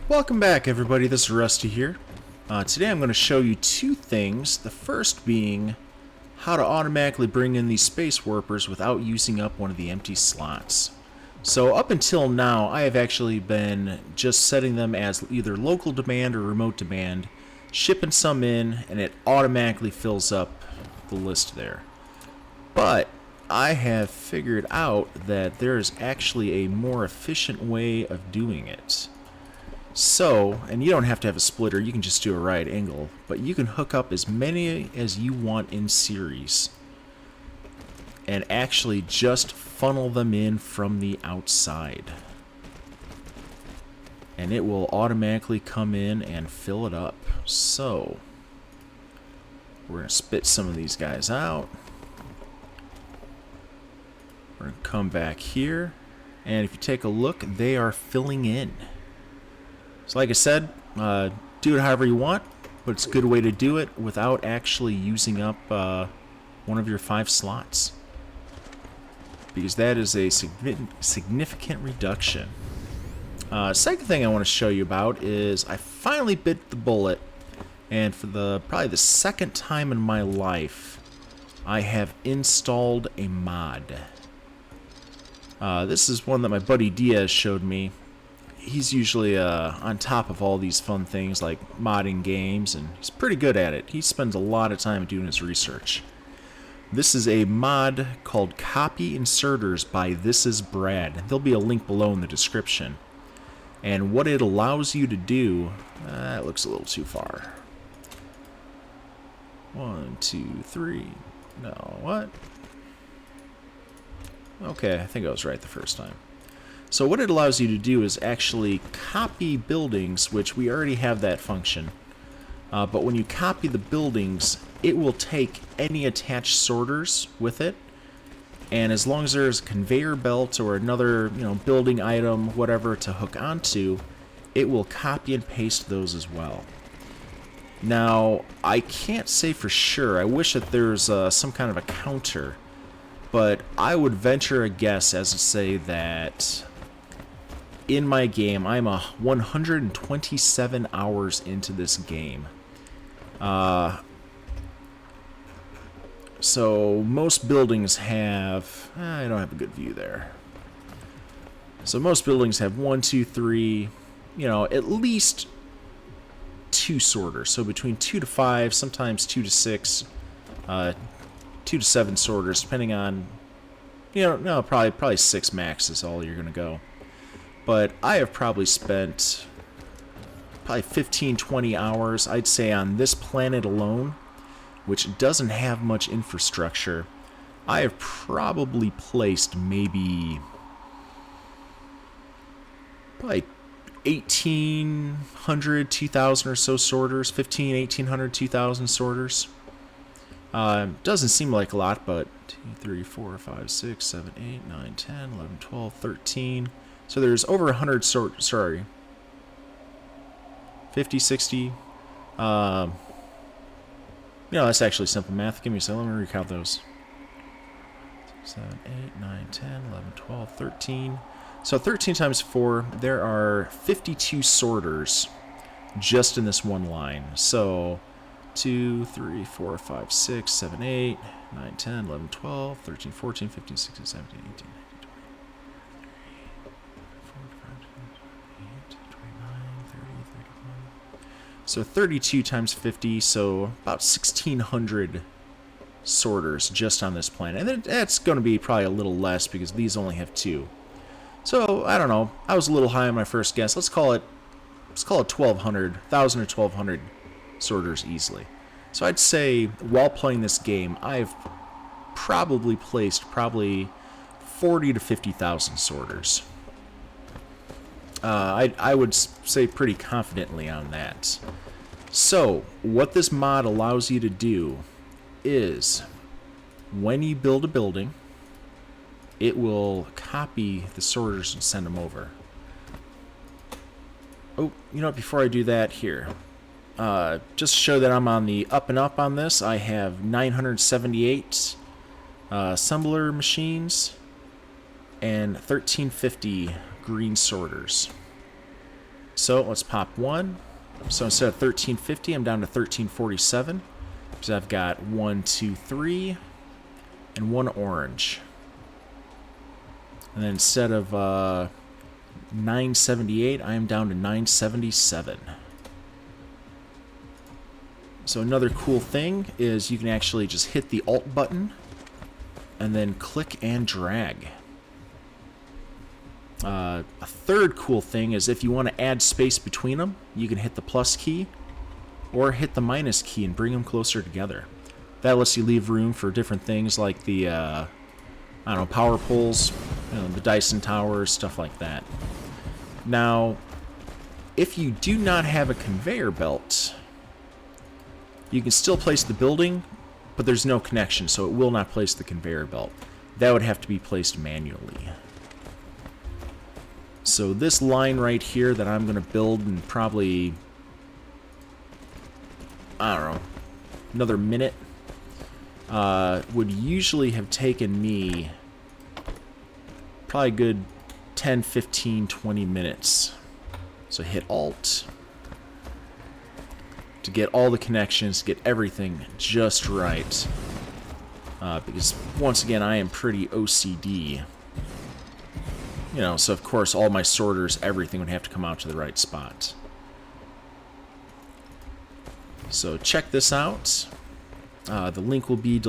Welcome back, everybody. This is Rusty here. Today I'm going to show you two things. The first being how to automatically bring in these space warpers without using up one of the empty slots. So up until now, I have actually been just setting them as either local demand or remote demand, shipping some in, and it automatically fills up the list there. But I have figured out that there is actually a more efficient way of doing it. So, and you don't have to have a splitter, you can just do a right angle, but you can hook up as many as you want in series and actually just funnel them in from the outside. And it will automatically come in and fill it up. So, we're going to spit some of these guys out. We're going to come back here, and if you take a look, they are filling in. So like I said, do it however you want, but it's a good way to do it without actually using up one of your 5 slots. Because that is a significant reduction. Second thing I want to show you about is I finally bit the bullet, and for probably the second time in my life, I have installed a mod. This is one that my buddy Diaz showed me. He's usually on top of all these fun things like modding games, and he's pretty good at it. He spends a lot of time doing his research. This is a mod called Copy Inserters by thisisbrad. There'll be a link below in the description. And what it allows you to do, that looks a little too far. 1, 2, 3. No, what? Okay, I think I was right the first time. So what it allows you to do is actually copy buildings, which we already have that function. But when you copy the buildings, it will take any attached sorters with it. And as long as there's a conveyor belt or another, building item, whatever, to hook onto, it will copy and paste those as well. Now, I can't say for sure. I wish that there's some kind of a counter. But I would venture a guess as to say that in my game, I'm 127 hours into this game. So most buildings have... I don't have a good view there. So most buildings have 1, 2, 3, at least 2 sorters. So between 2 to 5, sometimes 2 to 6, 2 to 7 sorters, depending on... no, probably 6 max is all you're going to go. But I have probably spent 15, 20 hours, I'd say, on this planet alone, which doesn't have much infrastructure. I have probably placed maybe 1,800, 2,000 or so sorters, 1,800, 2,000 sorters. Doesn't seem like a lot, but 2, 3, 4, 5, 6, 7, 8, 9, 10, 11, 12, 13... So there's over 100 50, 60. That's actually simple math. Give me a second. Let me recount those. 6, 7, 8, 9, 10, 11, 12, 13. So 13 times 4, there are 52 sorters just in this one line. So 2, 3, 4, 5, 6, 7, 8, 9, 10, 11, 12, 13, 14, 15, 16, 17, 18. So 32 times 50, so about 1,600 sorters just on this planet. And that's going to be probably a little less because these only have 2. So, I don't know. I was a little high on my first guess. Let's call it 1,200, 1,000 or 1,200 sorters easily. So I'd say while playing this game, I've probably placed 40 to 50,000 sorters. I would say pretty confidently on that. So, what this mod allows you to do is, when you build a building, it will copy the sorters and send them over. Oh, before I do that, here. Just to show that I'm on the up and up on this, I have 978 assembler machines and 1350 green sorters. So let's pop one. So instead of 1350, I'm down to 1347. Because I've got 1, 2, 3, and 1 orange. And then instead of 978, I am down to 977. So another cool thing is you can actually just hit the Alt button and then click and drag. A third cool thing is if you want to add space between them, you can hit the plus key or hit the minus key and bring them closer together. That lets you leave room for different things like the, I don't know, power poles, you know, the Dyson towers, stuff like that. Now, if you do not have a conveyor belt, you can still place the building, but there's no connection, so it will not place the conveyor belt. That would have to be placed manually. So this line right here that I'm going to build in probably, I don't know, another minute, would usually have taken me probably a good 10, 15, 20 minutes. So hit Alt to get all the connections, get everything just right. Because once again, I am pretty OCD. You know, so of course all my sorters, everything would have to come out to the right spot. So check this out. The link will be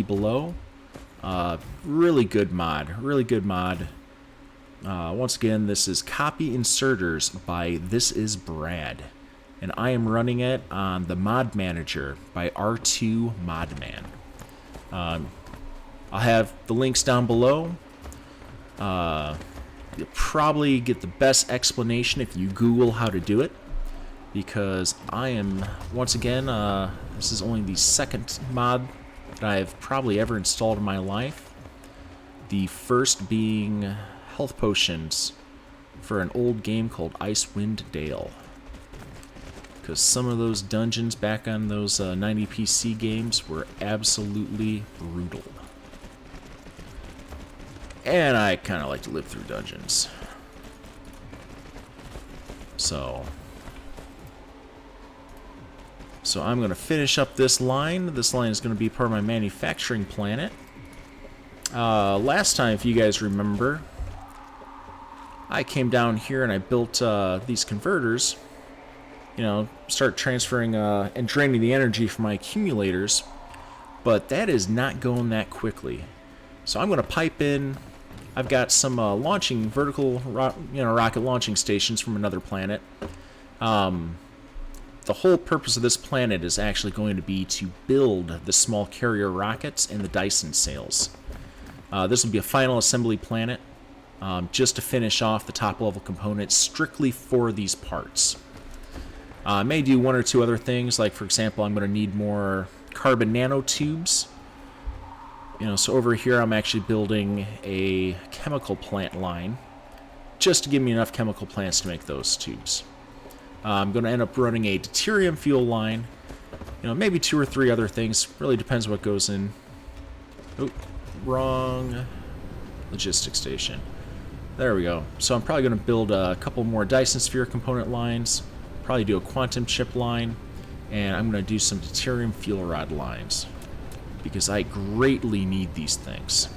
below. Really good mod. Really good mod. Once again, this is Copy Inserters by thisisbrad. And I am running it on the Mod Manager by R2 Modman. I'll have the links down below. You'll probably get the best explanation if you Google how to do it. Because I am, once again, this is only the second mod that I've probably ever installed in my life. The first being health potions for an old game called Icewind Dale. Because some of those dungeons back on those 90 PC games were absolutely brutal. And I kind of like to live through dungeons. So I'm going to finish up this line. This line is going to be part of my manufacturing planet. Last time, if you guys remember, I came down here and I built these converters. You know, start transferring and draining the energy from my accumulators. But that is not going that quickly. So I'm going to pipe in. I've got some launching vertical, rocket launching stations from another planet. The whole purpose of this planet is actually going to be to build the small carrier rockets and the Dyson sails. This will be a final assembly planet, just to finish off the top level components strictly for these parts. I may do one or two other things, like for example, I'm going to need more carbon nanotubes. You know, so over here I'm actually building a chemical plant line, just to give me enough chemical plants to make those tubes. I'm going to end up running a deuterium fuel line. You know, maybe 2 or 3 other things. Really depends what goes in. Oh, wrong logistics station. There we go. So I'm probably going to build a couple more Dyson Sphere component lines. Probably do a quantum chip line. And I'm going to do some deuterium fuel rod lines. Because I greatly need these things.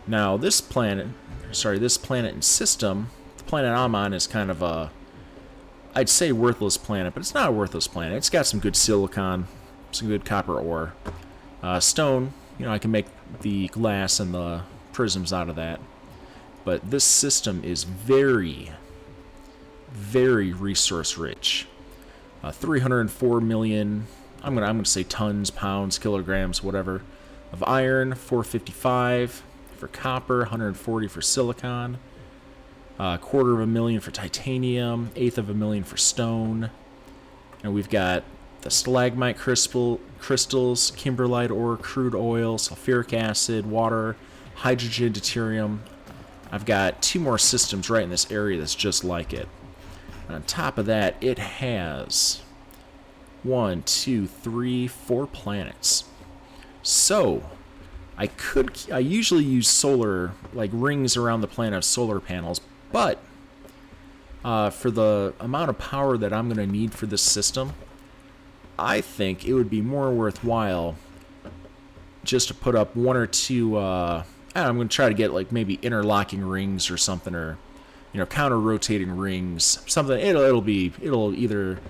Now, this planet and system, the planet I'm on is kind of a, I'd say worthless planet, but it's not a worthless planet. It's got some good silicon, some good copper ore. Stone, you know, I can make the glass and the prisms out of that. But this system is very, very resource rich. 304 million, I'm gonna say tons, pounds, kilograms, whatever, of iron, 455 for copper, 140 for silicon. 250,000 for titanium, 1/8 of a million for stone. And we've got the stalagmite crystals, kimberlite ore, crude oil, sulfuric acid, water, hydrogen, deuterium. I've got 2 more systems right in this area that's just like it. And on top of that, it has 1, 2, 3, 4 planets. So I usually use solar, like rings around the planet of solar panels, but For the amount of power that I'm going to need for this system, I think it would be more worthwhile just to put up one or two, I'm going to try to get like maybe interlocking rings or something, or, you know, counter-rotating rings, something. It'll either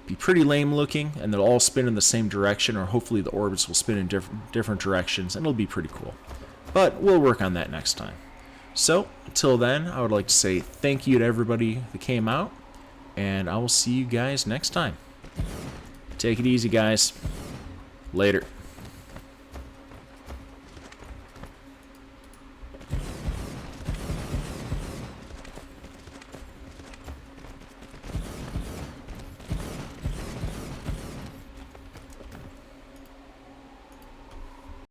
be pretty lame looking and they'll all spin in the same direction, or hopefully the orbits will spin in different directions, and it'll be pretty cool. But we'll work on that next time. So, until then, I would like to say thank you to everybody that came out, and I will see you guys next time. Take it easy, guys. Later.